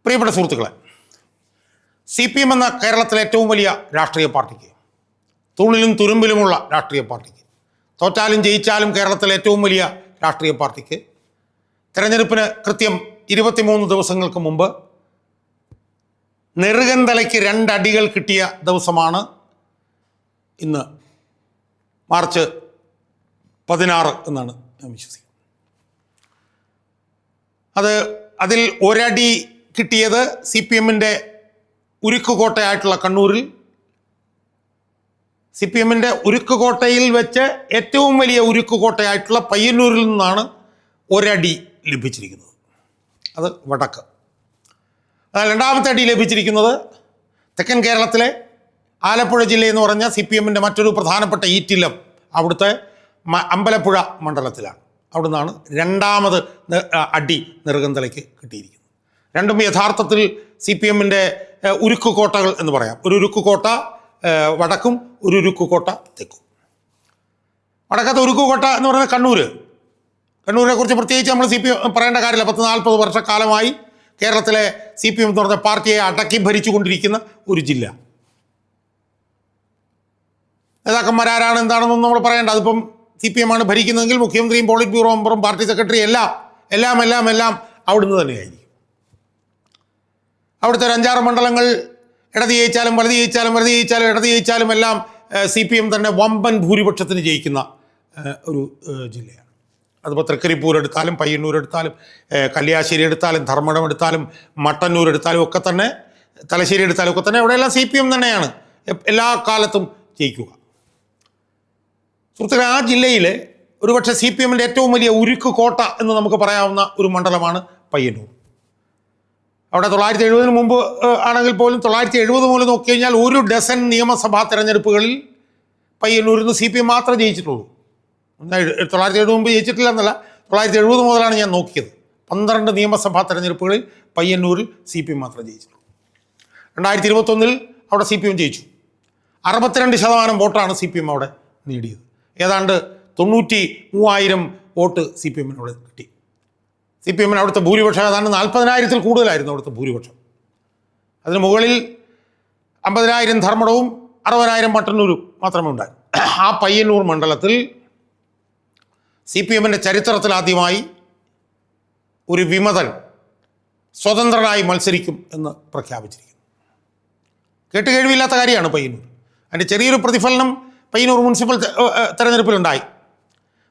പ്രിയപ്പെട്ട സുഹൃത്തുക്കളെ, CPM എന്ന കേരളത്തിലെ ഏറ്റവും വലിയ രാഷ്ട്രീയ പാർട്ടിക്ക്, തൂണിലും തുരുമ്പിലുമുള്ള രാഷ്ട്രീയ പാർട്ടിക്ക്, തോറ്റാലും ജയിച്ചാലും കേരളത്തിലെ ഏറ്റവും വലിയ രാഷ്ട്രീയ പാർട്ടിക്ക് തെരഞ്ഞെടുപ്പിന് കൃത്യം 23 ദിവസങ്ങൾക്ക് മുമ്പ് നെറുകന്തലയ്ക്ക് 2 അടികൾ കിട്ടിയ ദിവസമാണ് ഇന്ന്. മാർച്ച് 16 എന്നാണ് ഞാൻ വിശ്വസിക്കുന്നത്. അതിൽ ഒരടി കിട്ടിയത് CPMൻ്റെ ഉരുക്കുകോട്ടയായിട്ടുള്ള കണ്ണൂരിൽ, CPMൻ്റെ ഉരുക്കുകോട്ടയിൽ വെച്ച് ഏറ്റവും വലിയ ഉരുക്കുകോട്ടയായിട്ടുള്ള പയ്യന്നൂരിൽ നിന്നാണ് ഒരടി ലഭിച്ചിരിക്കുന്നത്. അത് വടക്ക്. രണ്ടാമത്തെ അടി ലഭിച്ചിരിക്കുന്നത് തെക്കൻ കേരളത്തിലെ ആലപ്പുഴ ജില്ലയെന്ന് പറഞ്ഞ CPMൻ്റെ മറ്റൊരു പ്രധാനപ്പെട്ട ഈറ്റില്ലം, അവിടുത്തെ അമ്പലപ്പുഴ മണ്ഡലത്തിലാണ്. അവിടെ നിന്നാണ് രണ്ടാമത് അടി നെറുകന്തലയ്ക്ക് കിട്ടിയിരിക്കുന്നത്. രണ്ടും യഥാർത്ഥത്തിൽ CPMൻ്റെ ഉരുക്കുകോട്ടകൾ എന്ന് പറയാം. ഒരു ഉരുക്കുകോട്ട വടക്കും ഒരു ഉരുക്കുകോട്ട തെക്കും. വടക്കത്തെ ഉരുക്കുകോട്ട എന്ന് പറയുന്നത് കണ്ണൂരിനെ കുറിച്ച് പ്രത്യേകിച്ച് നമ്മൾ CPM പറയേണ്ട കാര്യമില്ല. 40 വർഷക്കാലമായി കേരളത്തിലെ CPM എന്ന് പറഞ്ഞ പാർട്ടിയെ അടക്കി ഭരിച്ചുകൊണ്ടിരിക്കുന്ന ഒരു ജില്ല. നേതാക്കന്മാരാരാണ് എന്താണെന്നൊന്നും നമ്മൾ പറയേണ്ട. അതിപ്പം CPM ആണ് ഭരിക്കുന്നതെങ്കിൽ മുഖ്യമന്ത്രിയും പോളിറ്റ് ബ്യൂറോ മെമ്പറും പാർട്ടി സെക്രട്ടറിയും എല്ലാം അവിടുന്ന് തന്നെയായിരിക്കും. അവിടുത്തെ ഒരു 5-6 മണ്ഡലങ്ങൾ ഇടത് ജയിച്ചാലും വലത് ജയിച്ചാലും ഇടത് ജയിച്ചാലും എല്ലാം CPM തന്നെ വമ്പൻ ഭൂരിപക്ഷത്തിന് ജയിക്കുന്ന ഒരു ജില്ലയാണ്. അതിപ്പോൾ തൃക്കരിപ്പൂർ എടുത്താലും പയ്യന്നൂർ എടുത്താലും കല്യാശ്ശേരി എടുത്താലും ധർമ്മടം എടുത്താലും മട്ടന്നൂർ എടുത്താലും ഒക്കെ തന്നെ, തലശ്ശേരി എടുത്താലും ഒക്കെ തന്നെ അവിടെയെല്ലാം CPM തന്നെയാണ് എല്ലാ കാലത്തും ജയിക്കുക. സുഹൃത്തുക്കളെ, ആ ജില്ലയിൽ ഒരുപക്ഷെ CPMൻ്റെ ഏറ്റവും വലിയ ഉരുക്ക് കോട്ട എന്ന് നമുക്ക് പറയാവുന്ന ഒരു മണ്ഡലമാണ് പയ്യന്നൂർ. അവിടെ 1970 മുമ്പ് ആണെങ്കിൽ പോലും 1970 മുതൽ നോക്കിക്കഴിഞ്ഞാൽ 1 ഡസൻ നിയമസഭാ തെരഞ്ഞെടുപ്പുകളിൽ പയ്യന്നൂരിൽ നിന്ന് CPM മാത്രമേ ജയിച്ചിട്ടുള്ളൂ. 1970 മുമ്പ് ജയിച്ചിട്ടില്ല എന്നല്ല, 1970 മുതലാണ് ഞാൻ നോക്കിയത്. 12 നിയമസഭാ തെരഞ്ഞെടുപ്പുകളിൽ പയ്യന്നൂരിൽ CPM മാത്രമേ ജയിച്ചിട്ടുള്ളൂ. 2021 അവിടെ CPM ജയിച്ചു. 62% വോട്ടാണ് CPM അവിടെ നേടിയത്. ഏതാണ്ട് 93,000 വോട്ട് CPMനോട് കിട്ടി. CPMന് അവിടുത്തെ ഭൂരിപക്ഷം ഏതാണ്ട് 40,000-ൽ കൂടുതലായിരുന്നു അവിടുത്തെ ഭൂരിപക്ഷം. അതിന് മുകളിൽ 50,000 ധർമ്മടവും 60,000 മട്ടന്നൂരും മാത്രമേ ഉണ്ടായി. ആ പയ്യന്നൂർ മണ്ഡലത്തിൽ CPMൻ്റെ ചരിത്രത്തിൽ ആദ്യമായി ഒരു വിമതൻ സ്വതന്ത്രനായി മത്സരിക്കും എന്ന് പ്രഖ്യാപിച്ചിരിക്കുന്നു. കേട്ടുകേഴ്വിയില്ലാത്ത കാര്യമാണ് പയ്യന്നൂർ. അതിൻ്റെ ചെറിയൊരു പ്രതിഫലനം പയ്യന്നൂർ മുനിസിപ്പൽ തെരഞ്ഞെടുപ്പിലുണ്ടായി.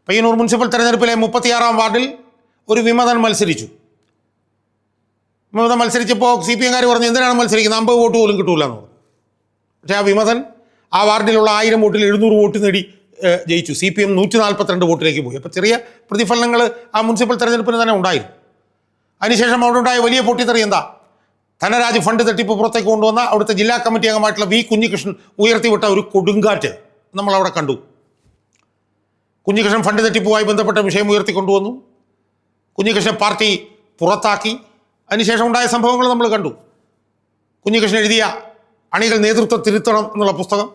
പയ്യന്നൂർ മുനിസിപ്പൽ തെരഞ്ഞെടുപ്പിലെ 36-ാം വാർഡിൽ ഒരു വിമതൻ മത്സരിച്ചു. വിമതൻ മത്സരിച്ചപ്പോൾ CPMകാർ പറഞ്ഞു, എന്തിനാണ് മത്സരിക്കുന്നത്, 50 വോട്ട് പോലും കിട്ടൂല എന്ന് പറഞ്ഞു. പക്ഷേ ആ വിമതൻ ആ വാർഡിലുള്ള 1000 വോട്ടിൽ 700 വോട്ട് നേടി ജയിച്ചു. CPM 142 വോട്ടിലേക്ക് പോയി. അപ്പോൾ ചെറിയ പ്രതിഫലനങ്ങൾ ആ മുനിസിപ്പൽ തെരഞ്ഞെടുപ്പിന് തന്നെ ഉണ്ടായിരുന്നു. അതിനുശേഷം അവിടെ ഉണ്ടായ വലിയ പൊട്ടിത്തെറി എന്താ, ധനരാജ് ഫണ്ട് തട്ടിപ്പ് പുറത്തേക്ക് കൊണ്ടുവന്ന അവിടുത്തെ ജില്ലാ കമ്മിറ്റി അംഗമായിട്ടുള്ള V. കുഞ്ഞികൃഷ്ണൻ ഉയർത്തിവിട്ട ഒരു കൊടുങ്കാറ്റ് നമ്മളവിടെ കണ്ടു. കുഞ്ഞികൃഷ്ണൻ ഫണ്ട് തട്ടിപ്പുമായി ബന്ധപ്പെട്ട വിഷയം ഉയർത്തിക്കൊണ്ടുവന്നു. കുഞ്ഞികൃഷ്ണൻ പാർട്ടി പുറത്താക്കി. അതിനുശേഷം ഉണ്ടായ സംഭവങ്ങൾ നമ്മൾ കണ്ടു. കുഞ്ഞികൃഷ്ണൻ എഴുതിയ അണികൾ നേതൃത്വം തിരുത്തണം എന്നുള്ള പുസ്തകം,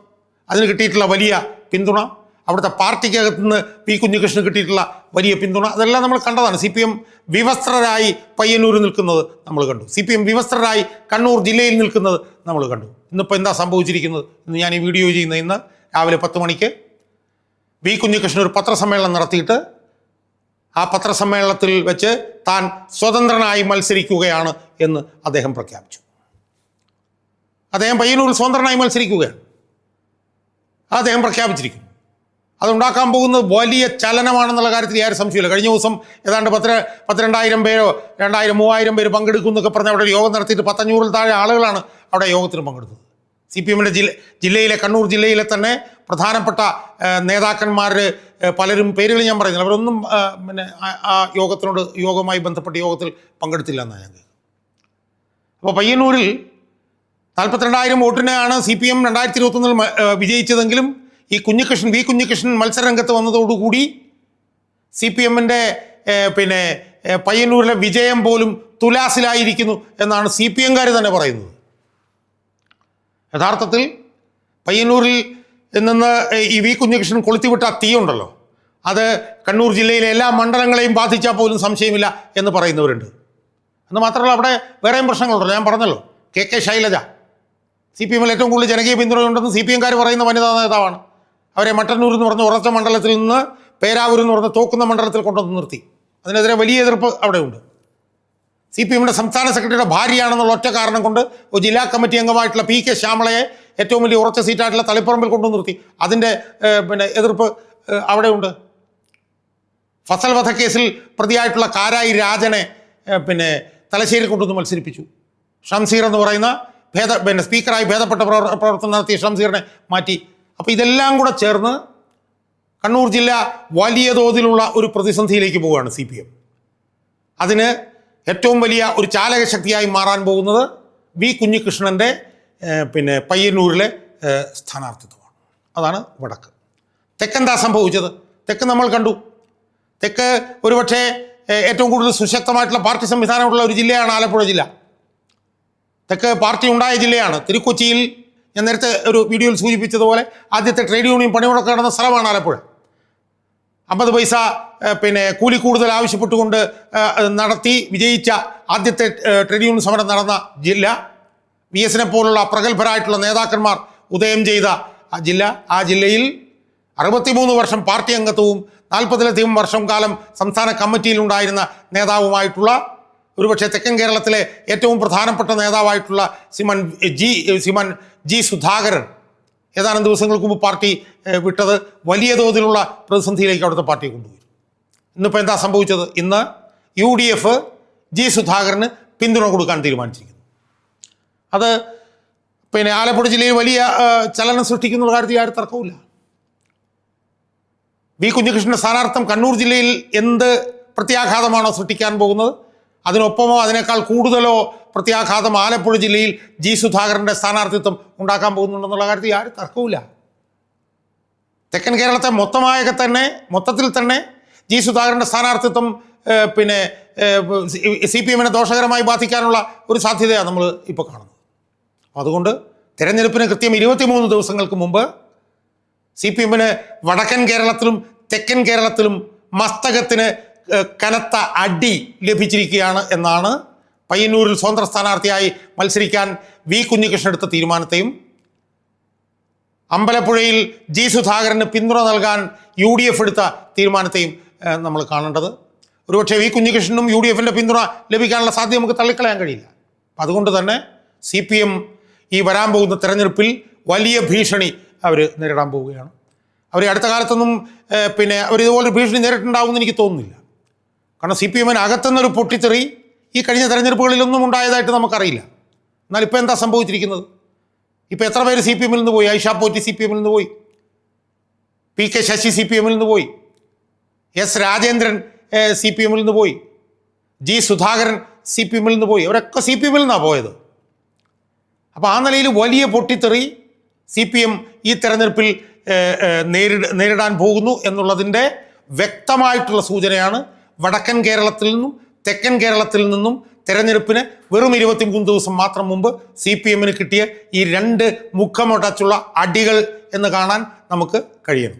അതിന് കിട്ടിയിട്ടുള്ള വലിയ പിന്തുണ, അവിടുത്തെ പാർട്ടിക്കകത്ത് നിന്ന് P. കുഞ്ഞികൃഷ്ണന് കിട്ടിയിട്ടുള്ള വലിയ പിന്തുണ, അതെല്ലാം നമ്മൾ കണ്ടതാണ്. CPM വിവസ്ത്രരായി പയ്യന്നൂരിൽ നിൽക്കുന്നത് നമ്മൾ കണ്ടു. CPM വിവസ്ത്രരായി കണ്ണൂർ ജില്ലയിൽ നിൽക്കുന്നത് നമ്മൾ കണ്ടു. ഇന്നിപ്പോൾ എന്താ സംഭവിച്ചിരിക്കുന്നത്? ഇന്ന് ഞാൻ ഈ വീഡിയോ ചെയ്യുന്ന ഇന്ന് രാവിലെ 10 മണിക്ക് V. കുഞ്ഞികൃഷ്ണൻ ഒരു പത്രസമ്മേളനം നടത്തിയിട്ട് ആ പത്രസമ്മേളനത്തിൽ വെച്ച് താൻ സ്വതന്ത്രനായി മത്സരിക്കുകയാണ് എന്ന് അദ്ദേഹം പ്രഖ്യാപിച്ചു. അദ്ദേഹം പയ്യന്നൂരിൽ സ്വതന്ത്രനായി മത്സരിക്കുകയാണ്. അദ്ദേഹം പ്രഖ്യാപിച്ചിരിക്കുന്നു. അതുണ്ടാക്കാൻ പോകുന്നത് വലിയ ചലനമാണെന്നുള്ള കാര്യത്തിൽ യാതൊരു സംശയമില്ല. കഴിഞ്ഞ ദിവസം ഏതാണ്ട് 12,000 പേരോ 2,000-3,000 പേര് പങ്കെടുക്കും എന്നൊക്കെ പറഞ്ഞ് അവിടെ യോഗം നടത്തിയിട്ട് 500-ൽ താഴെ ആളുകളാണ് അവിടെ യോഗത്തിന് പങ്കെടുത്തത്. CPMൻ്റെ ജില്ലയിലെ കണ്ണൂർ ജില്ലയിലെ തന്നെ പ്രധാനപ്പെട്ട നേതാക്കന്മാർ പലരും പേരുകൾ ഞാൻ പറയുന്നില്ല, അവരൊന്നും പിന്നെ ആ യോഗവുമായി ബന്ധപ്പെട്ട യോഗത്തിൽ പങ്കെടുത്തില്ല എന്നാണ് ഞാൻ കേൾക്കുന്നത്. അപ്പോൾ പയ്യന്നൂരിൽ 42,000 വോട്ടിനാണ് CPM 2021 വിജയിച്ചതെങ്കിലും ഈ V. കുഞ്ഞികൃഷ്ണൻ മത്സരരംഗത്ത് വന്നതോടുകൂടി CPMൻ്റെ പിന്നെ പയ്യന്നൂരിലെ വിജയം പോലും തുലാസിലായിരിക്കുന്നു എന്നാണ് CPMകാർ തന്നെ പറയുന്നത്. യഥാർത്ഥത്തിൽ പയ്യന്നൂരിൽ നിന്ന് ഈ V. കുഞ്ഞികൃഷ്ണൻ കൊളുത്തിവിട്ട തീ ഉണ്ടല്ലോ, അത് കണ്ണൂർ ജില്ലയിലെ എല്ലാ മണ്ഡലങ്ങളെയും ബാധിച്ചാൽ പോലും സംശയമില്ല എന്ന് പറയുന്നവരുണ്ട്. എന്ന് മാത്രമല്ല അവിടെ വേറെയും പ്രശ്നങ്ങളുണ്ടല്ലോ. ഞാൻ പറഞ്ഞല്ലോ, കെ ശൈലജ CPM-ൽ ഏറ്റവും കൂടുതൽ ജനകീയ പിന്തുണയുണ്ടെന്ന് CPM-കാർ പറയുന്ന വനിതാ നേതാവാണ്. അവരെ മട്ടന്നൂർ എന്ന് പറഞ്ഞ ഉറച്ച മണ്ഡലത്തിൽ നിന്ന് പേരാവൂർ എന്ന് പറഞ്ഞ തോക്കുന്ന മണ്ഡലത്തിൽ കൊണ്ടുവന്ന് നിർത്തി. അതിനെതിരെ വലിയ എതിർപ്പ് അവിടെയുണ്ട്. CPM-ന്റെ സംസ്ഥാന സെക്രട്ടറിയുടെ ഭാര്യയാണെന്നുള്ള ഒറ്റ കാരണം കൊണ്ട് ഒരു ജില്ലാ കമ്മിറ്റി അംഗമായിട്ടുള്ള PK ശ്യാമളയെ ഏറ്റവും വലിയ ഉറച്ച സീറ്റായിട്ടുള്ള തളിപ്പറമ്പിൽ കൊണ്ടുവന്ന് നിർത്തി. അതിൻ്റെ എതിർപ്പ് അവിടെയുണ്ട്. ഫസൽ വധക്കേസിൽ പ്രതിയായിട്ടുള്ള കാരായി രാജനെ തലശ്ശേരി കൊണ്ടുവന്ന് മത്സരിപ്പിച്ചു. ഷംസീർ എന്ന് പറയുന്ന സ്പീക്കറായി ഭേദപ്പെട്ട പ്രവർത്തനം നടത്തിയ ഷംസീറിനെ മാറ്റി. അപ്പോൾ ഇതെല്ലാം കൂടെ ചേർന്ന് കണ്ണൂർ ജില്ല വലിയ തോതിലുള്ള ഒരു പ്രതിസന്ധിയിലേക്ക് പോവുകയാണ് CPM. അതിന് ഏറ്റവും വലിയ ഒരു ചാലകശക്തിയായി മാറാൻ പോകുന്നത് വി കുഞ്ഞികൃഷ്ണൻ്റെ പയ്യന്നൂരിലെ സ്ഥാനാർത്ഥിത്വമാണ്. അതാണ് വടക്ക്. തെക്കെന്താ സംഭവിച്ചത്? തെക്ക് നമ്മൾ കണ്ടു. തെക്ക് ഒരുപക്ഷെ ഏറ്റവും കൂടുതൽ സുശക്തമായിട്ടുള്ള പാർട്ടി സംവിധാനമുള്ള ഒരു ജില്ലയാണ് ആലപ്പുഴ ജില്ല. തെക്ക് പാർട്ടി ഉണ്ടായ ജില്ലയാണ്. തിരുക്കൊച്ചിയിൽ ഞാൻ നേരത്തെ ഒരു വീഡിയോയിൽ സൂചിപ്പിച്ചതുപോലെ ആദ്യത്തെ ട്രേഡ് യൂണിയൻ പണിമുടക്ക് നടന്ന സ്ഥലമാണ് ആലപ്പുഴ. 50 പൈസ കൂലി കൂടുതൽ ആവശ്യപ്പെട്ടുകൊണ്ട് നടത്തി വിജയിച്ച ആദ്യത്തെ ട്രേഡ് യൂണിയൻ സമരം നടന്ന ജില്ല. VS-നെ പോലുള്ള പ്രഗത്ഭരായിട്ടുള്ള നേതാക്കന്മാർ ഉദയം ചെയ്ത ജില്ല. ആ ജില്ലയിൽ 63 വർഷം പാർട്ടി അംഗത്വവും 40-ലധികം വർഷം കാലം സംസ്ഥാന കമ്മിറ്റിയിലുണ്ടായിരുന്ന നേതാവുമായിട്ടുള്ള ഒരുപക്ഷെ തെക്കൻ കേരളത്തിലെ ഏറ്റവും പ്രധാനപ്പെട്ട നേതാവായിട്ടുള്ള ശ്രീമാൻ ജി സുധാകരൻ ഏതാനും ദിവസങ്ങൾക്ക് മുമ്പ് പാർട്ടി വിട്ടത് വലിയ തോതിലുള്ള പ്രതിസന്ധിയിലേക്ക് അവിടുത്തെ പാർട്ടിയെ കൊണ്ടുപോയി. ഇന്നിപ്പോൾ എന്താ സംഭവിച്ചത്? ഇന്ന് UDF ജി സുധാകരന് പിന്തുണ കൊടുക്കാൻ തീരുമാനിച്ചിരിക്കുന്നു. അത് ആലപ്പുഴ ജില്ലയിൽ വലിയ ചലനം സൃഷ്ടിക്കുന്ന കാര്യത്തിൽ ആരും തർക്കവുമില്ല. വി കുഞ്ഞികൃഷ്ണൻ്റെ സ്ഥാനാർത്ഥം കണ്ണൂർ ജില്ലയിൽ എന്ത് പ്രത്യാഘാതമാണോ സൃഷ്ടിക്കാൻ പോകുന്നത്, അതിനൊപ്പമോ അതിനേക്കാൾ കൂടുതലോ പ്രത്യാഘാതം ആലപ്പുഴ ജില്ലയിൽ ജി സുധാകരൻ്റെ സ്ഥാനാർത്ഥിത്വം ഉണ്ടാക്കാൻ പോകുന്നുണ്ടെന്നുള്ള കാര്യത്തിൽ ആരും തർക്കവുമില്ല. തെക്കൻ കേരളത്തെ മൊത്തത്തിൽ തന്നെ ജി സുധാകരൻ്റെ സ്ഥാനാർത്ഥിത്വം CPM-നെ ദോഷകരമായി ബാധിക്കാനുള്ള ഒരു സാധ്യതയാണ് നമ്മൾ ഇപ്പോൾ കാണുന്നത്. അതുകൊണ്ട് തിരഞ്ഞെടുപ്പിന് കൃത്യം 23 ദിവസങ്ങൾക്ക് മുമ്പ് CPM-ന് വടക്കൻ കേരളത്തിലും തെക്കൻ കേരളത്തിലും മസ്തകത്തിന് കനത്ത അടി ലഭിച്ചിരിക്കുകയാണ് എന്നാണ് പയ്യന്നൂരിൽ സ്വതന്ത്ര സ്ഥാനാർത്ഥിയായി മത്സരിക്കാൻ വി കുഞ്ഞികൃഷ്ണൻ എടുത്ത തീരുമാനത്തെയും അമ്പലപ്പുഴയിൽ ജി സുധാകരന് പിന്തുണ നൽകാൻ UDF എടുത്ത തീരുമാനത്തെയും നമ്മൾ കാണേണ്ടത്. ഒരുപക്ഷെ വി കുഞ്ഞികൃഷ്ണനും UDF-ൻ്റെ പിന്തുണ ലഭിക്കാനുള്ള സാധ്യത നമുക്ക് തള്ളിക്കളയാൻ കഴിയില്ല. അതുകൊണ്ട് തന്നെ CPM ഈ വരാൻ പോകുന്ന തെരഞ്ഞെടുപ്പിൽ വലിയ ഭീഷണി അവർ നേരിടാൻ പോവുകയാണ്. അവർ അടുത്ത കാലത്തൊന്നും അവരിതുപോലെ ഭീഷണി നേരിട്ടുണ്ടാവുമെന്ന് എനിക്ക് തോന്നുന്നില്ല. കാരണം CPM-ന് അകത്തുനിന്നൊരു പൊട്ടിത്തെറി ഈ കഴിഞ്ഞ തെരഞ്ഞെടുപ്പുകളിലൊന്നും ഉണ്ടായതായിട്ട് നമുക്കറിയില്ല. എന്നാൽ ഇപ്പോൾ എന്താ സംഭവിച്ചിരിക്കുന്നത്? ഇപ്പോൾ എത്ര പേര് CPM-ൽ നിന്ന് പോയി? ഐഷ പോറ്റി CPM-ൽ നിന്ന് പോയി, PK ശശി CPM-ൽ നിന്ന് പോയി, S രാജേന്ദ്രൻ CPM-ൽ നിന്ന് പോയി, ജി സുധാകരൻ CPM-ൽ നിന്ന് പോയി. അവരൊക്കെ CPM-ൽ നിന്നാണ് പോയത്. അപ്പോൾ ആ നിലയിൽ വലിയ പൊട്ടിത്തെറി CPM ഈ തെരഞ്ഞെടുപ്പിൽ നേരിടാൻ പോകുന്നു എന്നുള്ളതിൻ്റെ വ്യക്തമായിട്ടുള്ള സൂചനയാണ് വടക്കൻ കേരളത്തിൽ നിന്നും തെക്കൻ കേരളത്തിൽ നിന്നും തെരഞ്ഞെടുപ്പിന് വെറും 23 ദിവസം മാത്രം മുമ്പ് CPM-ന് കിട്ടിയ ഈ 2 മുഖമടച്ചുള്ള അടികൾ എന്ന് കാണാൻ നമുക്ക് കഴിയണം.